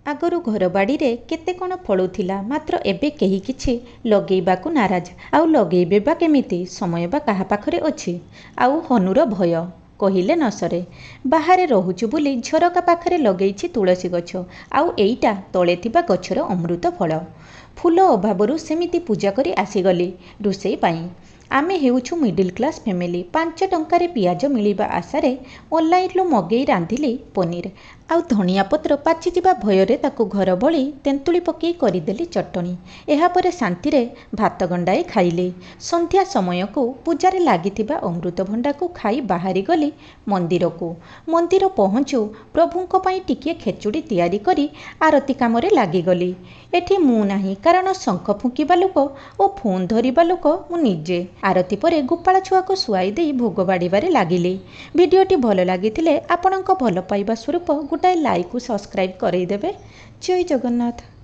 ଆଗରୁ ଘର ବାଡ଼ିରେ କେତେ କ'ଣ ଫଳୁଥିଲା, ମାତ୍ର ଏବେ କେହି କିଛି ଲଗେଇବାକୁ ନାରାଜ। ଆଉ ଲଗେଇବେ ବା କେମିତି? ସମୟ ବା କାହା ପାଖରେ ଅଛି? ଆଉ ହନୁର ଭୟ କହିଲେ ନ ସରେ। ବାହାରେ ରହୁଛୁ ବୋଲି ଝରକା ପାଖରେ ଲଗେଇଛି ତୁଳସୀ ଗଛ। ଆଉ ଏଇଟା ତଳେ ଥିବା ଗଛର ଅମୃତ ଫଳ। ଫୁଲ ଅଭାବରୁ ସେମିତି ପୂଜା କରି ଆସିଗଲି ରୋଷେଇ ପାଇଁ। ଆମେ ହେଉଛୁ ମିଡିଲ୍ କ୍ଲାସ୍ ଫ୍ୟାମିଲି। 5 ଟଙ୍କାରେ ପିଆଜ ମିଳିବା ଆଶାରେ ଅନଲାଇନ୍ରୁ ମଗେଇ ରାନ୍ଧିଲି ପନିର। ଆଉ ଧନିଆ ପତ୍ର ପାଚିଯିବା ଭୟରେ ତାକୁ ଘର ଭଳି ତେନ୍ତୁଳି ପକାଇ କରିଦେଲି ଚଟଣି। ଏହାପରେ ଶାନ୍ତିରେ ଭାତ ଗଣ୍ଡାଏ ଖାଇଲି। ସନ୍ଧ୍ୟା ସମୟକୁ ପୂଜାରେ ଲାଗିଥିବା ଅମୃତଭଣ୍ଡାକୁ ଖାଇ ବାହାରିଗଲି ମନ୍ଦିରକୁ। ମନ୍ଦିର ପହଞ୍ଚୁ ପ୍ରଭୁଙ୍କ ପାଇଁ ଟିକିଏ ଖେଚୁଡ଼ି ତିଆରି କରି ଆରତି କାମରେ ଲାଗିଗଲି। ଏଠି ମୁଁ ନାହିଁ, କାରଣ ଶଙ୍ଖ ଫୁଙ୍କିବା ଲୋକ ଓ ଫୋନ୍ ଧରିବା ଲୋକ ମୁଁ ନିଜେ। ଆରତି ପରେ ଗୋପାଳ ଛୁଆକୁ ଶୁଆଇ ଦେଇ ଭୋଗ ବାଢ଼ିବାରେ ଲାଗିଲି। ଭିଡ଼ିଓଟି ଭଲ ଲାଗିଥିଲେ ଆପଣଙ୍କ ଭଲ ପାଇବା ସ୍ୱରୂପ ଗୋଟାଏ ଲାଇକ୍ ଓ ସବସ୍କ୍ରାଇବ୍ କରେଇଦେବେ। ଜୟ ଜଗନ୍ନାଥ।